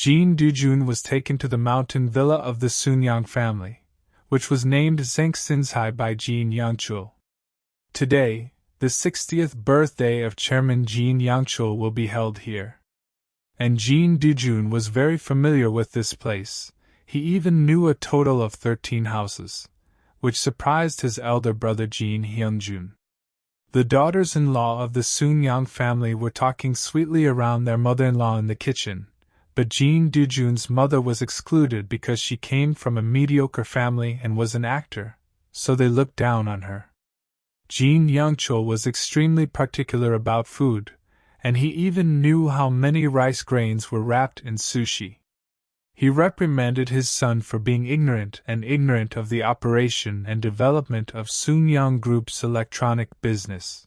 Jin Do-jun was taken to the mountain villa of the Soonyang family, which was named Zengsinzhai by Jin Young-chul. Today, the 60th birthday of Chairman Jin Young-chul will be held here. And Jin Do-jun was very familiar with this place. He even knew a total of 13 houses, which surprised his elder brother Jin Hyun-jun. The daughters-in-law of the Soonyang family were talking sweetly around their mother-in-law in the kitchen, but Jin Do-jun's mother was excluded because she came from a mediocre family and was an actor, so they looked down on her. Jin Young-chul was extremely particular about food, and he even knew how many rice grains were wrapped in sushi. He reprimanded his son for being ignorant of the operation and development of Soonyang Group's electronic business.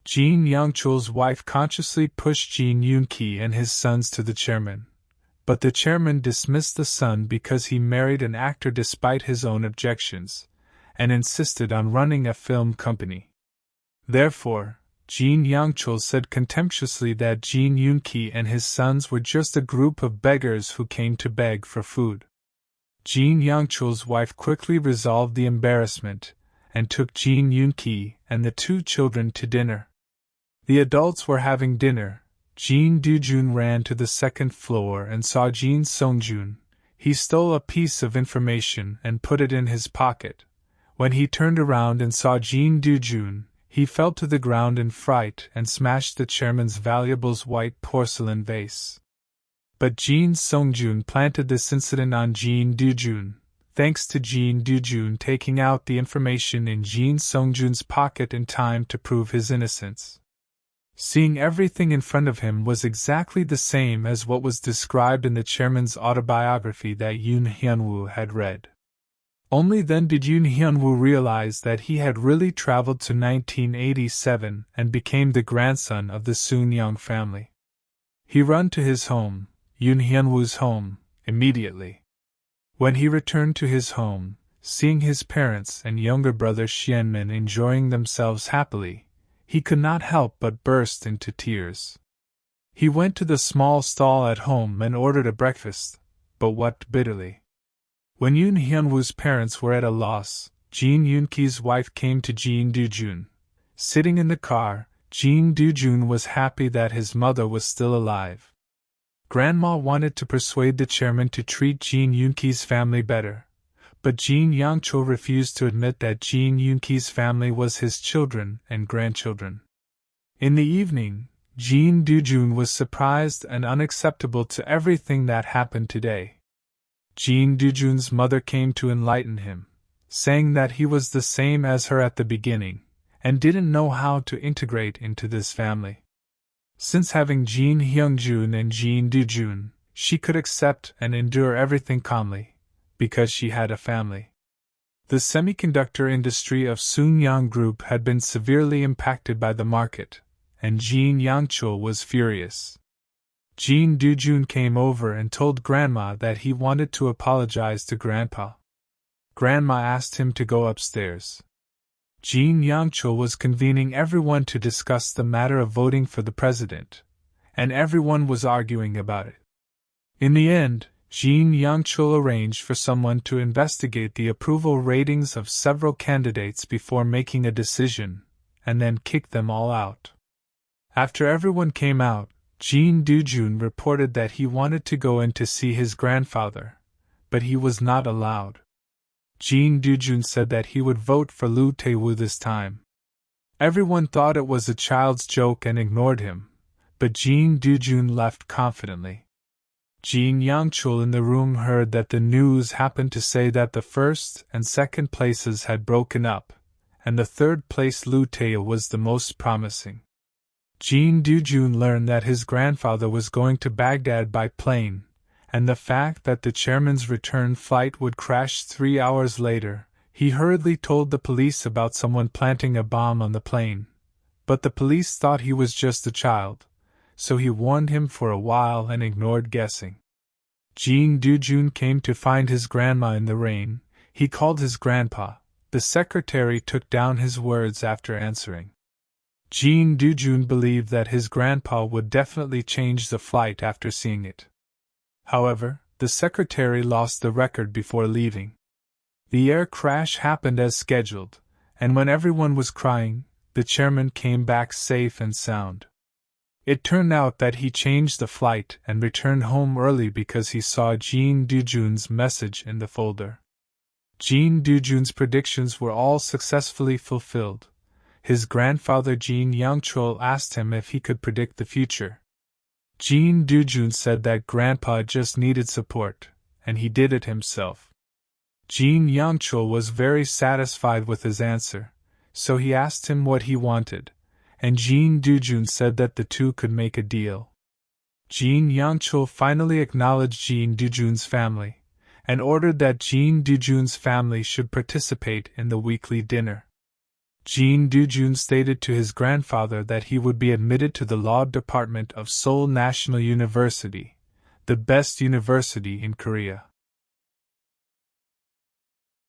Jin Young-chul's wife consciously pushed Joong-ki and his sons to the chairman, but the chairman dismissed the son because he married an actor despite his own objections, and insisted on running a film company. Therefore, Jin Young-chul said contemptuously that Joong-ki and his sons were just a group of beggars who came to beg for food. Jin Young-chul's wife quickly resolved the embarrassment, and took Joong-ki and the two children to dinner. The adults were having dinner. Jin Do-jun ran to the second floor and saw Jin Sung-jun. He stole a piece of information and put it in his pocket. When he turned around and saw Jin Do-jun, he fell to the ground in fright and smashed the chairman's valuables' white porcelain vase. But Jin Sung-jun planted this incident on Jin Do-jun, thanks to Jin Do-jun taking out the information in Jin Sung-jun's pocket in time to prove his innocence. Seeing everything in front of him was exactly the same as what was described in the chairman's autobiography that Yoon Hyun-woo had read. Only then did Yoon Hyun-woo realize that he had really traveled to 1987 and became the grandson of the Soonyang family. He ran to his home, Yoon Hyun-woo's home, immediately. When he returned to his home, seeing his parents and younger brother Hsien-min enjoying themselves happily, he could not help but burst into tears. He went to the small stall at home and ordered a breakfast, but wept bitterly. When Yoon Hyun-woo's parents were at a loss, Jin Yoon-ki's wife came to Jin Do-jun. Sitting in the car, Jin Do-jun was happy that his mother was still alive. Grandma wanted to persuade the chairman to treat Jin Yoon-ki's family better, but Jin Young-chul refused to admit that Jin Yoon-ki's family was his children and grandchildren. In the evening, Jin Do-jun was surprised and unacceptable to everything that happened today. Jin Do-jun's mother came to enlighten him, saying that he was the same as her at the beginning, and didn't know how to integrate into this family. Since having Jin Hyung-jun and Jin Do-jun, she could accept and endure everything calmly, because she had a family. The semiconductor industry of Soonyang Group had been severely impacted by the market, and Jin Young-chul was furious. Jin Do-jun came over and told Grandma that he wanted to apologize to Grandpa. Grandma asked him to go upstairs. Jin Young-chul was convening everyone to discuss the matter of voting for the president, and everyone was arguing about it. In the end, Jin Young-chul arranged for someone to investigate the approval ratings of several candidates before making a decision, and then kicked them all out. After everyone came out, Jin Do-jun reported that he wanted to go in to see his grandfather, but he was not allowed. Jin Do-jun said that he would vote for Lee Tae-woo this time. Everyone thought it was a child's joke and ignored him, but Jin Do-jun left confidently. Jin Young-chul in the room heard that the news happened to say that the first and second places had broken up, and the third place Lee Tae-woo was the most promising. Jin Do-jun learned that his grandfather was going to Baghdad by plane, and the fact that the chairman's return flight would crash 3 hours later. He hurriedly told the police about someone planting a bomb on the plane, but the police thought he was just a child, so he warned him for a while and ignored guessing. Jin Do-jun came to find his grandma in the rain. He called his grandpa. The secretary took down his words after answering. Jin Do-jun believed that his grandpa would definitely change the flight after seeing it. However, the secretary lost the record before leaving. The air crash happened as scheduled, and when everyone was crying, the chairman came back safe and sound. It turned out that he changed the flight and returned home early because he saw Jin Do-jun's message in the folder. Jin Do-jun's predictions were all successfully fulfilled. His grandfather Jin Young-chul asked him if he could predict the future. Jin Do-jun said that Grandpa just needed support, and he did it himself. Jin Young-chul was very satisfied with his answer, so he asked him what he wanted, and Jin Do-jun said that the two could make a deal. Jin Young-chul finally acknowledged Jin Do-jun's family, and ordered that Jin Do-jun's family should participate in the weekly dinner. Jin Do-jun stated to his grandfather that he would be admitted to the law department of Seoul National University, the best university in Korea.